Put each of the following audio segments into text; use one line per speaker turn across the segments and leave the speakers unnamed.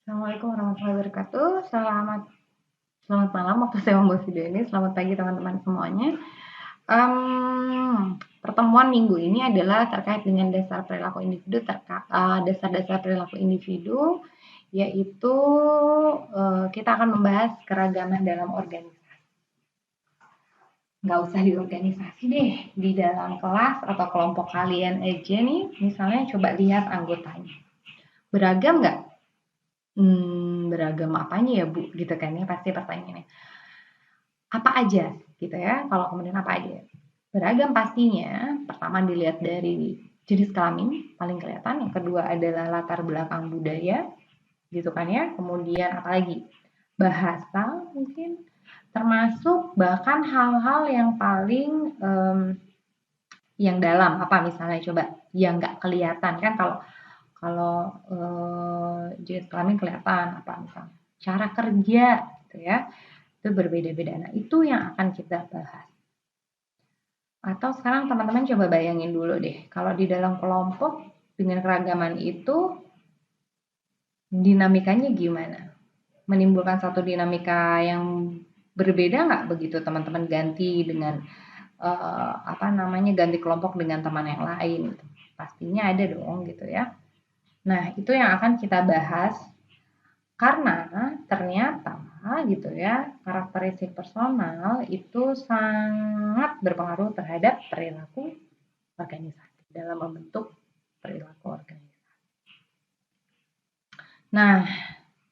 Assalamualaikum warahmatullahi wabarakatuh. Selamat malam waktu saya membuat video ini. Selamat pagi teman-teman semuanya. Pertemuan minggu ini adalah terkait dengan dasar-dasar perilaku individu, yaitu kita akan membahas keragaman dalam organisasi. Nggak usah di organisasi deh, di dalam kelas atau kelompok kalian aja nih, misalnya coba lihat anggotanya. Beragam nggak? Beragam apanya ya Bu? Gitu kan ya pasti pertanyaannya. Apa aja gitu ya, kalau kemudian apa aja? Beragam pastinya, pertama dilihat dari jenis kelamin, paling kelihatan. Yang kedua adalah latar belakang budaya, gitu kan ya. Kemudian apalagi? Bahasa mungkin, termasuk bahkan hal-hal yang paling yang dalam, apa misalnya coba, yang nggak kelihatan kan kalau kalau jenis kelamin kelihatan apa misalnya cara kerja gitu ya, itu berbeda-beda. Nah, itu yang akan kita bahas. Atau sekarang teman-teman coba bayangin dulu deh, kalau di dalam kelompok dengan keragaman itu dinamikanya gimana? Menimbulkan satu dinamika yang berbeda nggak begitu teman-teman ganti dengan ganti kelompok dengan teman yang lain? Gitu. Pastinya ada dong gitu ya. Nah, itu yang akan kita bahas karena ternyata gitu ya, karakteristik personal itu sangat berpengaruh terhadap perilaku organisasi dalam membentuk perilaku organisasi. Nah,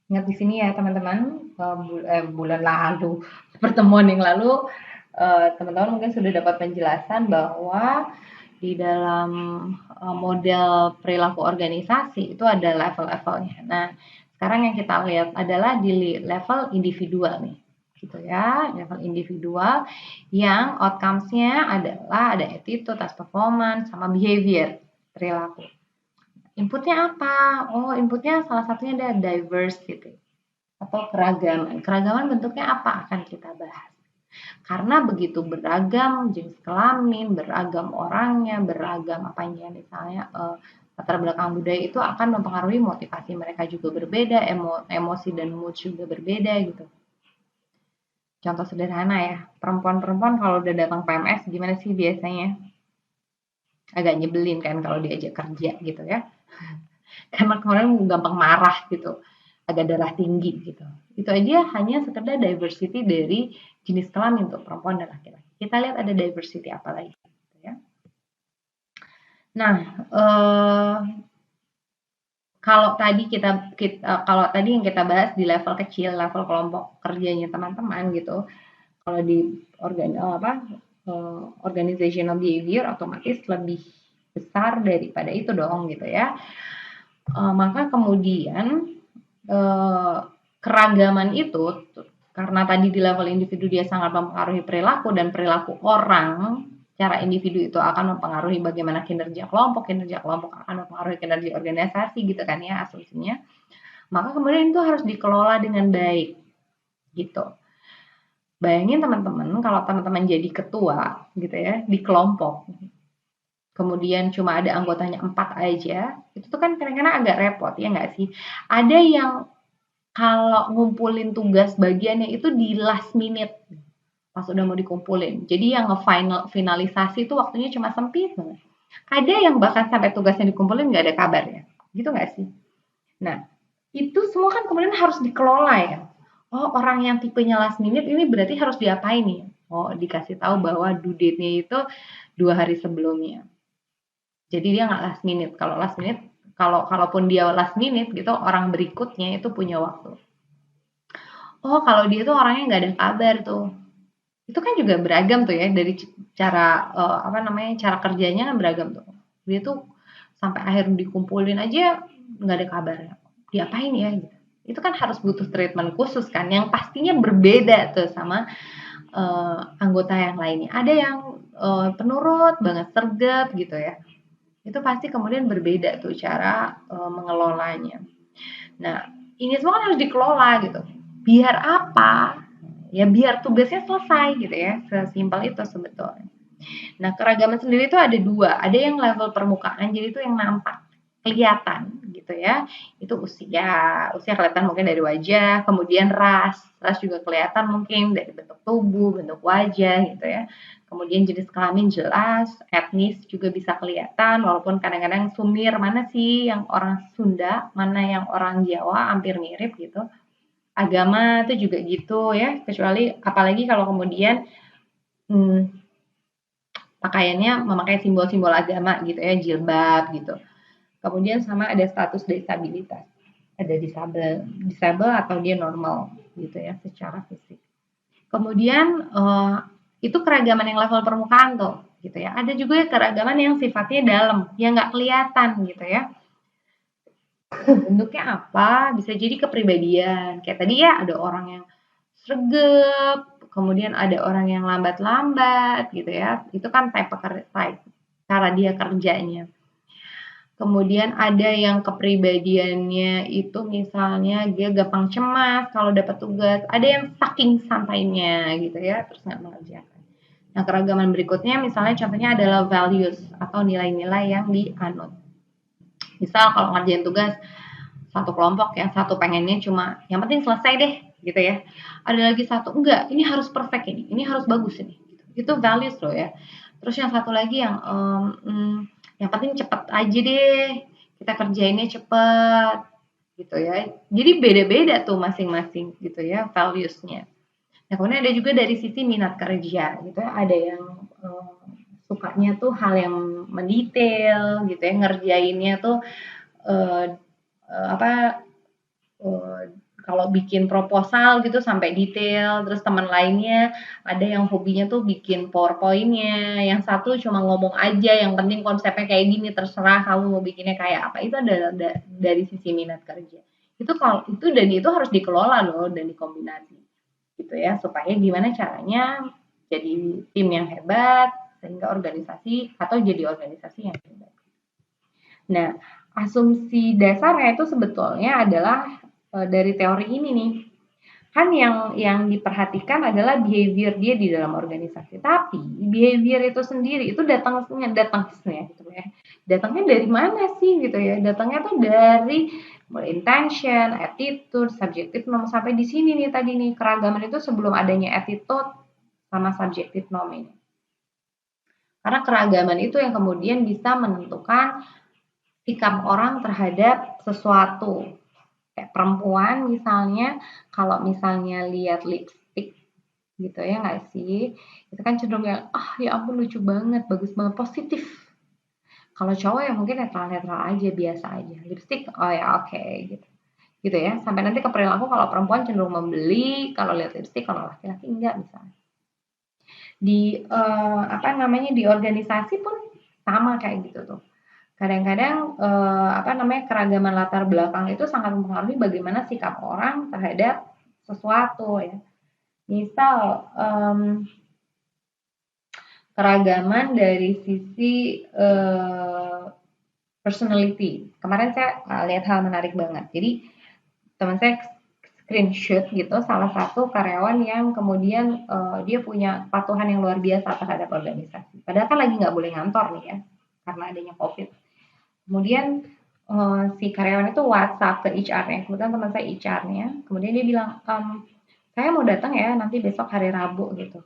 ingat di sini ya teman-teman, bulan lalu, pertemuan yang lalu, teman-teman mungkin sudah dapat penjelasan bahwa di dalam model perilaku organisasi itu ada level-levelnya. Nah, sekarang yang kita lihat adalah di level individual nih, gitu ya, level individual yang outcomes-nya adalah ada attitude, task performance, sama behavior, perilaku. Inputnya apa? Oh, inputnya salah satunya ada diversity atau keragaman. Keragaman bentuknya apa? Akan kita bahas. Karena begitu beragam jenis kelamin, beragam orangnya, beragam apanya misalnya latar belakang budaya itu akan mempengaruhi motivasi mereka juga berbeda, emosi dan mood juga berbeda gitu. Contoh sederhana ya, perempuan-perempuan kalau udah datang PMS gimana sih biasanya? Agak nyebelin kan kalau diajak kerja gitu ya. Karena kemarin gampang marah gitu, agak darah tinggi gitu. Itu aja hanya sekedar diversity dari jenis kelamin tuh, perempuan dan laki-laki. Kita lihat ada diversity apa lagi gitu ya. Nah, kalau tadi yang kita bahas di level kecil, level kelompok kerjanya teman-teman gitu, kalau di organizational behavior otomatis lebih besar daripada itu dong gitu ya. Maka kemudian keragaman itu karena tadi di level individu dia sangat mempengaruhi perilaku dan perilaku orang, cara individu itu akan mempengaruhi bagaimana kinerja kelompok akan mempengaruhi kinerja organisasi gitu kan ya asumsinya. Maka kemudian itu harus dikelola dengan baik gitu. Bayangin teman-teman kalau teman-teman jadi ketua gitu ya di kelompok, kemudian cuma ada anggotanya 4 aja, itu tuh kan kadang-kadang agak repot ya nggak sih? Ada yang kalau ngumpulin tugas bagiannya itu di last minute, pas udah mau dikumpulin. Jadi yang finalisasi itu waktunya cuma sempit banget. Ada yang bahkan sampai tugasnya dikumpulin nggak ada kabarnya, gitu nggak sih? Nah, itu semua kan kemudian harus dikelola ya. Oh, orang yang tipenya last minute ini berarti harus diapain nih? Oh, dikasih tahu bahwa due date-nya itu 2 hari sebelumnya. Jadi dia nggak last minute. Kalaupun dia last minute gitu, orang berikutnya itu punya waktu. Oh, kalau dia tuh orangnya nggak ada kabar tuh. Itu kan juga beragam tuh ya dari cara cara kerjanya kan beragam tuh. Dia tuh sampai akhir dikumpulin aja nggak ada kabarnya. Diapain ya gitu. Itu kan harus butuh treatment khusus kan yang pastinya berbeda tuh sama anggota yang lainnya. Ada yang penurut banget, sergap gitu ya. Itu pasti kemudian berbeda tuh cara mengelolanya. Nah, ini semua kan harus dikelola gitu. Biar apa? Ya biar tugasnya selesai gitu ya. Sesimpel itu sebetulnya. Nah, keragaman sendiri itu ada dua. Ada yang level permukaan, jadi itu yang nampak, kelihatan gitu ya. Itu usia kelihatan mungkin dari wajah, kemudian ras juga kelihatan mungkin dari bentuk tubuh, bentuk wajah gitu ya. Kemudian jenis kelamin jelas, etnis juga bisa kelihatan, walaupun kadang-kadang sumir, mana sih yang orang Sunda, mana yang orang Jawa, hampir mirip gitu. Agama itu juga gitu ya, kecuali apalagi kalau kemudian pakaiannya memakai simbol-simbol agama gitu ya, jilbab gitu. Kemudian sama ada status disabilitas, ada disable atau dia normal gitu ya secara fisik. Kemudian itu keragaman yang level permukaan tuh gitu ya. Ada juga keragaman yang sifatnya dalam, yang nggak kelihatan gitu ya. Bentuknya apa? Bisa jadi kepribadian. Kayak tadi ya ada orang yang sregep, kemudian ada orang yang lambat-lambat gitu ya. Itu kan type cara dia kerjanya. Kemudian ada yang kepribadiannya itu misalnya dia gampang cemas kalau dapat tugas, ada yang saking santainya gitu ya, terus nggak mengerjakan. Nah, keragaman berikutnya misalnya contohnya adalah values atau nilai-nilai yang dianut. Misal kalau ngerjain tugas satu kelompok yang satu pengennya cuma yang penting selesai deh gitu ya. Ada lagi satu enggak, ini harus perfect ini harus bagus ini. Itu values loh ya. Terus yang satu lagi yang penting cepet aja deh, kita kerjainnya cepet gitu ya. Jadi beda-beda tuh masing-masing gitu ya values-nya. Nah, kemudian ada juga dari sisi minat kerja gitu ya. Ada yang sukanya tuh hal yang mendetail gitu ya, ngerjainnya tuh kalau bikin proposal gitu sampai detail, terus teman lainnya ada yang hobinya tuh bikin PowerPoint-nya, yang satu cuma ngomong aja, yang penting konsepnya kayak gini, terserah kamu mau bikinnya kayak apa. Itu ada dari sisi minat kerja. Dan itu harus dikelola loh dan dikombinasi gitu ya, supaya gimana caranya jadi tim yang hebat sehingga organisasi atau jadi organisasi yang hebat. Nah, asumsi dasarnya itu sebetulnya adalah dari teori ini nih. Kan yang diperhatikan adalah behavior dia di dalam organisasi. Tapi behavior itu sendiri itu datangnya gitu ya. Datangnya dari mana sih gitu ya? Datangnya tuh dari mulai intention, attitude, subjective norm sampai di sini nih tadi nih keragaman itu sebelum adanya attitude sama subjective norm ini. Karena keragaman itu yang kemudian bisa menentukan sikap orang terhadap sesuatu. Kayak perempuan misalnya, kalau misalnya lihat lipstick gitu ya nggak sih? Itu kan cenderung yang, ya ampun lucu banget, bagus banget, positif. Kalau cowok ya mungkin netral-netral aja, biasa aja. Lipstick, oh ya oke gitu. Gitu ya. Sampai nanti ke perilaku kalau perempuan cenderung membeli, kalau lihat lipstick, kalau laki-laki enggak misalnya. Di organisasi pun sama kayak gitu tuh. Kadang-kadang keragaman latar belakang itu sangat mempengaruhi bagaimana sikap orang terhadap sesuatu ya. Misal keragaman dari sisi personality. Kemarin saya lihat hal menarik banget. Jadi teman saya screenshot gitu salah satu karyawan yang kemudian dia punya kepatuhan yang luar biasa terhadap organisasi. Padahal kan lagi nggak boleh ngantor nih ya karena adanya COVID. Kemudian si karyawan itu WhatsApp ke HR-nya, kebetulan teman saya HR-nya, kemudian dia bilang, saya mau datang ya nanti besok hari Rabu gitu.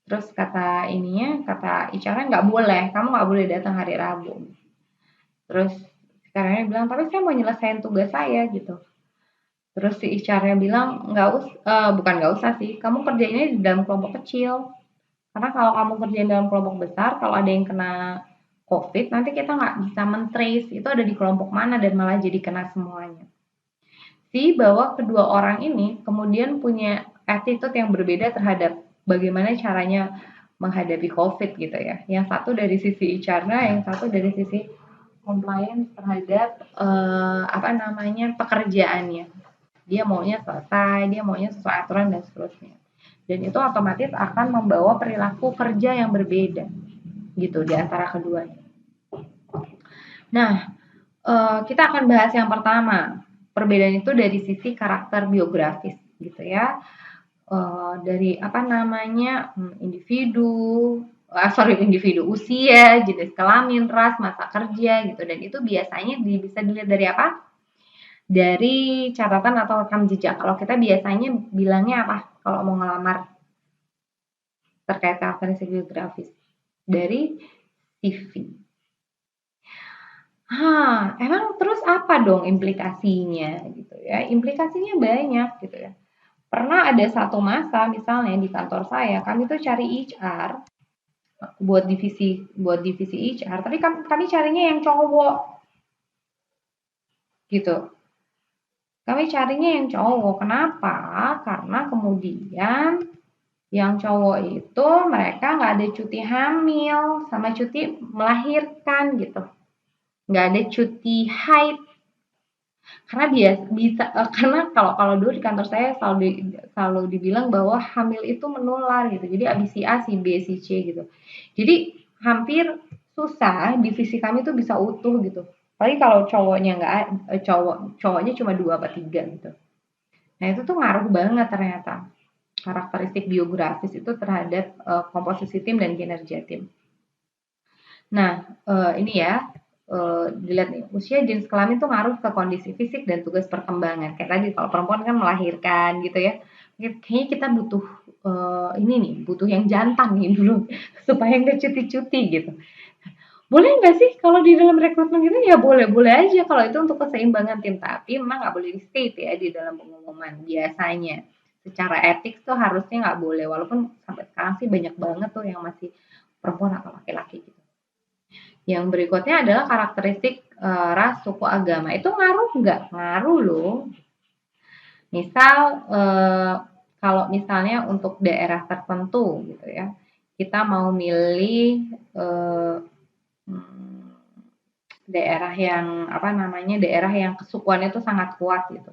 Terus kata HR-nya nggak boleh, kamu nggak boleh datang hari Rabu. Terus si karyawannya bilang, tapi saya mau nyelesain tugas saya gitu. Terus si HR-nya bilang, bukan nggak usah sih, kamu kerjainnya di dalam kelompok kecil. Karena kalau kamu kerjain dalam kelompok besar, kalau ada yang kena COVID, nanti kita nggak bisa men-trace itu ada di kelompok mana dan malah jadi kena semuanya. Bahwa kedua orang ini kemudian punya attitude yang berbeda terhadap bagaimana caranya menghadapi COVID gitu ya. Yang satu dari sisi HR-nya, yang satu dari sisi compliance terhadap pekerjaannya. Dia maunya selesai, dia maunya sesuai aturan dan seterusnya. Dan itu otomatis akan membawa perilaku kerja yang berbeda gitu di antara keduanya. Nah, kita akan bahas yang pertama. Perbedaan itu dari sisi karakter biografis gitu ya. Dari individu, individu, usia, jenis kelamin, ras, masa kerja gitu, dan itu biasanya bisa dilihat dari apa? Dari catatan atau rekam jejak. Kalau kita biasanya bilangnya apa kalau mau ngelamar terkait karakteristik geografis? Dari CV. Emang terus apa dong implikasinya gitu ya? Implikasinya banyak gitu ya. Pernah ada satu masa misalnya di kantor saya, kami tuh cari HR buat divisi HR, tapi kami carinya yang cowok gitu. Kami carinya yang cowok. Kenapa? Karena kemudian yang cowok itu mereka nggak ada cuti hamil sama cuti melahirkan gitu. Nggak ada cuti haid. Karena karena kalau dulu di kantor saya selalu dibilang bahwa hamil itu menular gitu. Jadi abis si A, si B, si C gitu. Jadi hampir susah divisi kami tuh bisa utuh gitu. Apalagi kalau cowoknya cowoknya cuma 2 apa 3 gitu. Nah, itu tuh ngaruh banget ternyata karakteristik biografis itu terhadap komposisi tim dan kinerja tim. Nah, ini ya, dilihat nih, usia, jenis kelamin tuh ngaruh ke kondisi fisik dan tugas perkembangan. Kayak tadi kalau perempuan kan melahirkan gitu ya. Kayaknya kita butuh ini nih, butuh yang jantan nih dulu supaya nggak cuti-cuti gitu. Boleh nggak sih kalau di dalam rekrutmen gitu? Ya boleh-boleh aja kalau itu untuk keseimbangan tim, tapi memang nggak boleh di-state ya di dalam pengumuman biasanya. Secara etik tuh harusnya nggak boleh, walaupun sampai sekarang sih banyak banget tuh yang masih perempuan atau laki-laki gitu. Yang berikutnya adalah karakteristik ras, suku, agama. Itu ngaruh nggak? Ngaruh loh. Misal kalau misalnya untuk daerah tertentu gitu ya, kita mau milih daerah yang apa namanya, daerah yang kesukuannya itu sangat kuat gitu.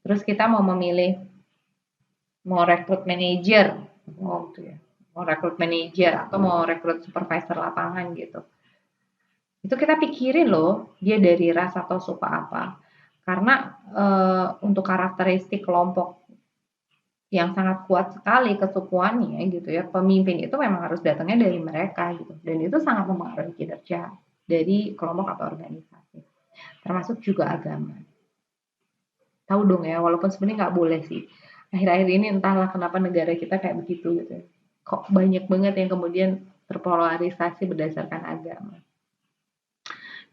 Terus kita mau rekrut manajer, gitu ya, mau rekrut manajer atau mau rekrut supervisor lapangan gitu. Itu kita pikirin loh, dia dari ras atau suku apa. Karena untuk karakteristik kelompok yang sangat kuat sekali kesukuannya gitu ya, pemimpin itu memang harus datangnya dari mereka gitu. Dan itu sangat mempengaruhi kinerja dari kelompok atau organisasi. Termasuk juga agama. Tahu dong ya, walaupun sebenarnya nggak boleh sih. Akhir-akhir ini entahlah kenapa negara kita kayak begitu gitu. Kok banyak banget yang kemudian terpolarisasi berdasarkan agama.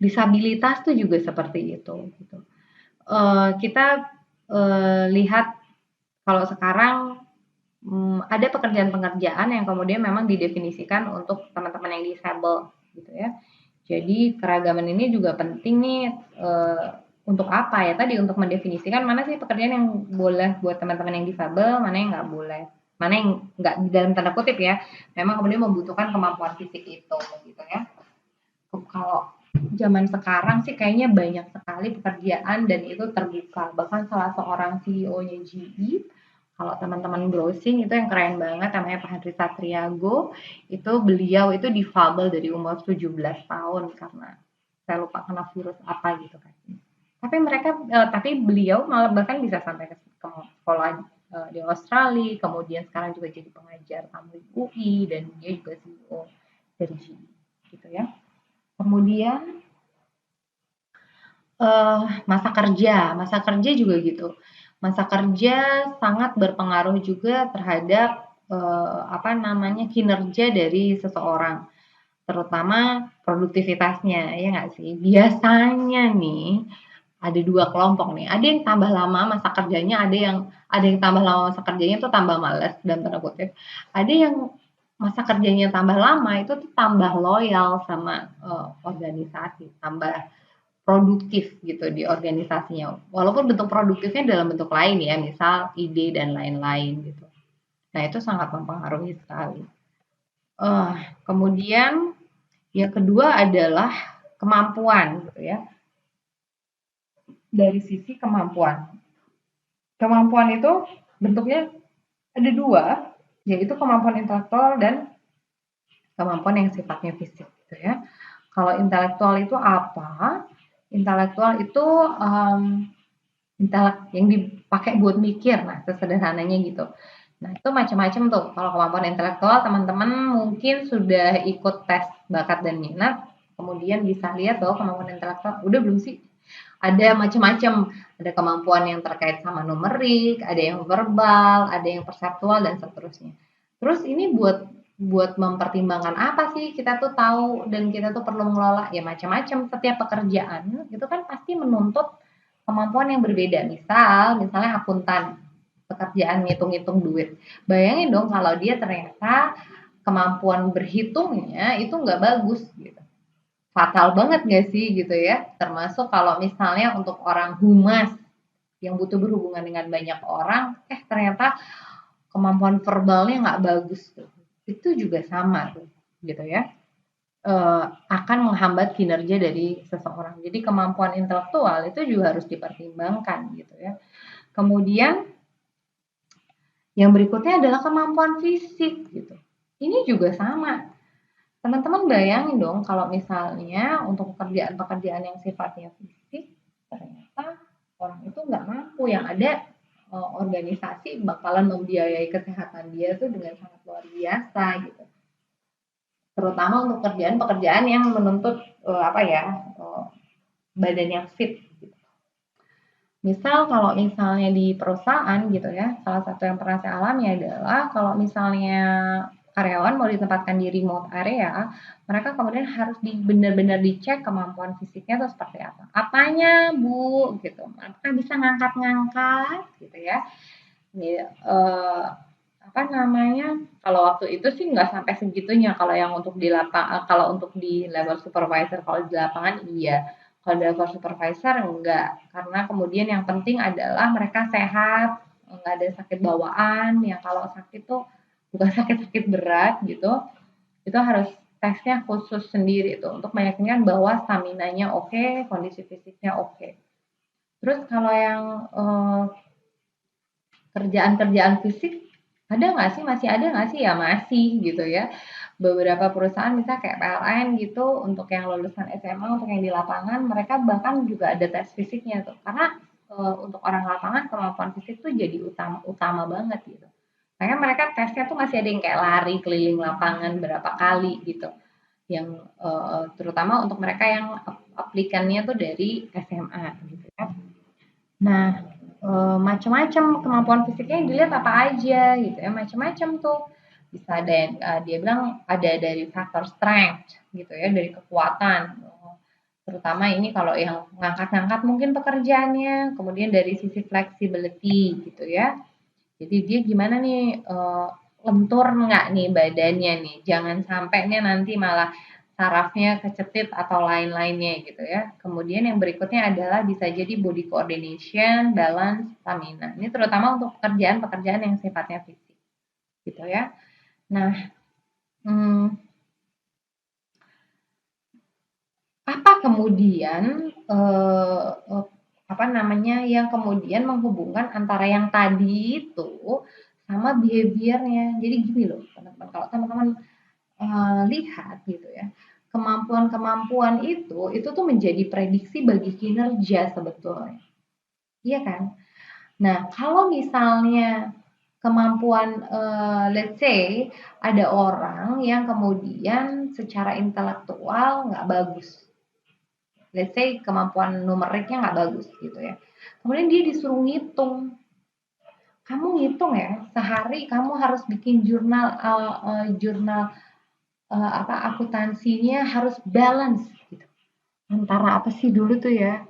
Disabilitas tuh juga seperti itu gitu. Kita lihat kalau sekarang ada pekerjaan-pekerjaan yang kemudian memang didefinisikan untuk teman-teman yang disable gitu ya. Jadi keragaman ini juga penting nih untuk apa ya tadi untuk mendefinisikan mana sih pekerjaan yang boleh buat teman-teman yang difabel, mana yang nggak boleh, mana yang nggak di dalam tanda kutip ya, memang kemudian membutuhkan kemampuan fisik itu gitu ya. Kalau zaman sekarang sih kayaknya banyak sekali pekerjaan dan itu terbuka. Bahkan salah seorang CEO-nya GE, kalau teman-teman browsing itu yang keren banget namanya Pak Henry Satriago, itu beliau itu difabel dari umur 17 tahun karena saya lupa kena virus apa gitu kan. Tapi beliau malah bahkan bisa sampai ke sekolah di Australia, kemudian sekarang juga jadi pengajar tamu UI dan dia juga CEO dari GE gitu ya. Kemudian masa kerja juga gitu. Masa kerja sangat berpengaruh juga terhadap apa namanya kinerja dari seseorang, terutama produktivitasnya, ya nggak sih? Biasanya nih ada dua kelompok nih, ada yang tambah lama masa kerjanya, ada yang tambah lama masa kerjanya tuh tambah males dan tanda kutip. Ada yang masa kerjanya tambah lama itu tuh tambah loyal sama organisasi, tambah produktif gitu di organisasinya. Walaupun bentuk produktifnya dalam bentuk lain ya, misal ide dan lain-lain gitu. Nah, itu sangat mempengaruhi sekali. Kemudian yang kedua adalah kemampuan gitu ya. Dari sisi kemampuan. Kemampuan itu bentuknya ada dua, yaitu kemampuan intelektual dan kemampuan yang sifatnya fisik gitu ya. Kalau intelektual itu apa? Intelektual itu intelek yang dipakai buat mikir, nah sesederhananya gitu. Nah, itu macam-macam tuh. Kalau kemampuan intelektual, teman-teman mungkin sudah ikut tes bakat dan minat, kemudian bisa lihat bahwa kemampuan intelektual, udah belum sih? Ada macam-macam, ada kemampuan yang terkait sama numerik, ada yang verbal, ada yang perseptual dan seterusnya. Terus ini buat buat mempertimbangkan apa sih kita tuh tahu dan kita tuh perlu mengelola ya macam-macam. Setiap pekerjaan itu kan pasti menuntut kemampuan yang berbeda. Misalnya akuntan, pekerjaan ngitung-ngitung duit. Bayangin dong kalau dia ternyata kemampuan berhitungnya itu nggak bagus gitu. Fatal banget nggak sih gitu ya? Termasuk kalau misalnya untuk orang humas yang butuh berhubungan dengan banyak orang, ternyata kemampuan verbalnya nggak bagus tuh. Itu juga sama tuh, gitu ya. Akan menghambat kinerja dari seseorang. Jadi kemampuan intelektual itu juga harus dipertimbangkan gitu ya. Kemudian yang berikutnya adalah kemampuan fisik gitu. Ini juga sama. Teman-teman bayangin dong kalau misalnya untuk pekerjaan-pekerjaan yang sifatnya fisik, ternyata orang itu nggak mampu, yang ada organisasi bakalan membiayai kesehatan dia tuh dengan sangat luar biasa gitu. Terutama untuk pekerjaan-pekerjaan yang menuntut badan yang fit. Gitu. Misal kalau misalnya di perusahaan gitu ya, salah satu yang pernah saya alami adalah kalau misalnya karyawan mau ditempatkan di remote area, mereka kemudian harus benar-benar dicek kemampuan fisiknya itu seperti apa. Apanya, Bu? Gitu. Apakah bisa ngangkat-ngangkat gitu ya. Ini, apa namanya? Kalau waktu itu sih nggak sampai segitunya. Kalau yang untuk di kalau untuk di level supervisor, kalau di lapangan iya. Kalau di level supervisor enggak, karena kemudian yang penting adalah mereka sehat, nggak ada sakit bawaan. Yang kalau sakit tuh bukan sakit-sakit berat gitu, itu harus tesnya khusus sendiri tuh untuk meyakinkan bahwa stamina-nya oke, kondisi fisiknya oke. Terus kalau yang kerjaan-kerjaan fisik ada nggak sih? Masih ada nggak sih? Ya masih gitu ya. Beberapa perusahaan misalnya kayak PLN gitu, untuk yang lulusan SMA, untuk yang di lapangan, mereka bahkan juga ada tes fisiknya tuh. Karena untuk orang lapangan kemampuan fisik tuh jadi utama banget gitu. Makanya mereka tesnya tuh masih ada yang kayak lari keliling lapangan berapa kali gitu. Yang terutama untuk mereka yang aplikannya tuh dari SMA gitu ya. Nah, macam-macam kemampuan fisiknya yang dilihat apa aja gitu ya, macam-macam tuh. Bisa ada yang dia bilang ada dari faktor strength gitu ya, dari kekuatan. Terutama ini kalau yang ngangkat-ngangkat mungkin pekerjaannya, kemudian dari sisi flexibility gitu ya. Jadi dia gimana nih, lentur nggak nih badannya nih, jangan sampai nih nanti malah sarafnya kecetit atau lain-lainnya gitu ya. Kemudian yang berikutnya adalah bisa jadi body coordination, balance, stamina. Ini terutama untuk pekerjaan-pekerjaan yang sifatnya fisik gitu ya. Nah, apa kemudian yang kemudian menghubungkan antara yang tadi itu sama behaviornya. Jadi gini loh, teman-teman, kalau teman-teman lihat gitu ya, kemampuan-kemampuan itu tuh menjadi prediksi bagi kinerja sebetulnya. Iya kan? Nah, kalau misalnya kemampuan let's say ada orang yang kemudian secara intelektual nggak bagus. Let's say kemampuan numeriknya nggak bagus gitu ya. Kemudian dia disuruh ngitung. Kamu ngitung ya, sehari kamu harus bikin jurnal akuntansinya harus balance gitu. Antara apa sih dulu tuh ya,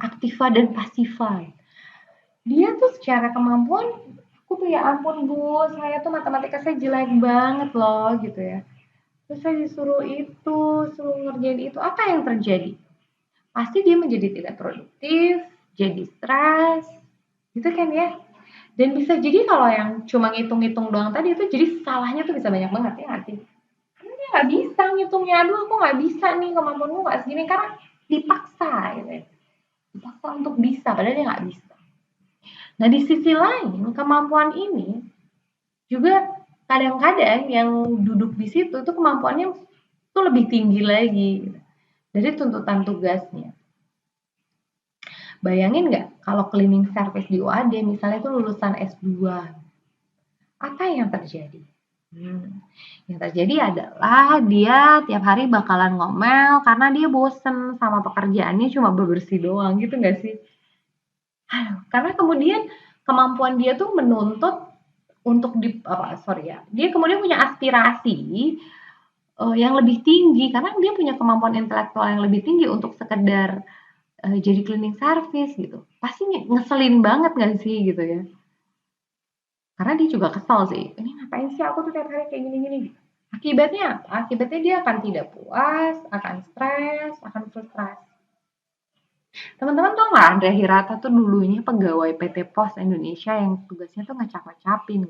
aktiva dan pasiva. Dia tuh secara kemampuan, aku tuh ya ampun Bu, saya tuh matematika saya jelek banget loh gitu ya. Terus saya disuruh itu, suruh ngerjain itu, apa yang terjadi? Pasti dia menjadi tidak produktif, jadi stres, gitu kan ya. Dan bisa jadi kalau yang cuma ngitung-ngitung doang tadi itu jadi salahnya tuh bisa banyak banget ya nggak sih? Karena dia nggak bisa ngitungnya, aduh aku nggak bisa nih kemampuanku nggak segini karena dipaksa gitu ya. Dipaksa untuk bisa, padahal dia nggak bisa. Nah di sisi lain kemampuan ini juga kadang-kadang yang duduk di situ itu kemampuannya tuh lebih tinggi lagi gitu, dari tuntutan tugasnya. Bayangin nggak kalau cleaning service di UAD misalnya itu lulusan S2 Apa yang terjadi? Yang terjadi adalah dia tiap hari bakalan ngomel karena dia bosen sama pekerjaannya cuma bebersih doang, gitu nggak sih? Karena kemudian kemampuan dia tuh menuntut untuk dia kemudian punya aspirasi, yang lebih tinggi karena dia punya kemampuan intelektual yang lebih tinggi untuk sekedar, jadi cleaning service gitu. Pasti ngeselin banget nggak sih gitu ya? Karena dia juga kesel sih, "Ini ngapain sih aku tuh tiap hari kayak gini-gini?" Akibatnya apa? Akibatnya dia akan tidak puas, akan stres, akan frustrasi. Teman-teman tahu nggak Andre Hirata tuh dulunya pegawai PT Pos Indonesia yang tugasnya tuh ngecap-ngecapin.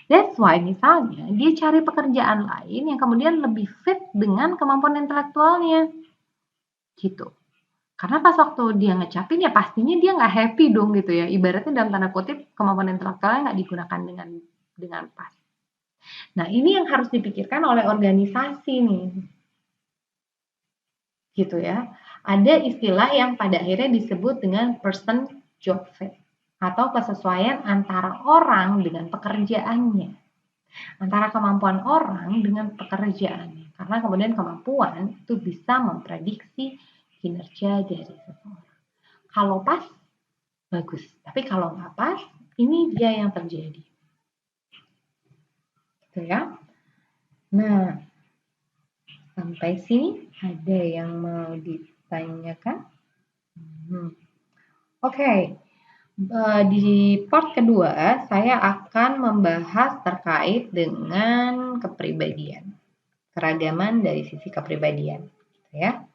That's why misalnya dia cari pekerjaan lain yang kemudian lebih fit dengan kemampuan intelektualnya. Gitu. Karena pas waktu dia ngecapin ya pastinya dia nggak happy dong gitu ya. Ibaratnya dalam tanda kutip kemampuan intelektualnya nggak digunakan dengan pas. Nah ini yang harus dipikirkan oleh organisasi nih. Gitu ya. Ada istilah yang pada akhirnya disebut dengan person job fit atau kesesuaian antara orang dengan pekerjaannya, antara kemampuan orang dengan pekerjaannya. Karena kemudian kemampuan itu bisa memprediksi kinerja dari seseorang. Kalau pas, bagus. Tapi kalau nggak pas, ini dia yang terjadi. Gitu ya. Nah, sampai sini ada yang mau ditanyakan? Oke, di part kedua saya akan membahas terkait dengan kepribadian, keragaman dari sisi kepribadian, gitu ya.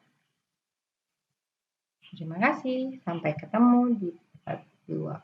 Terima kasih, sampai ketemu di part 2.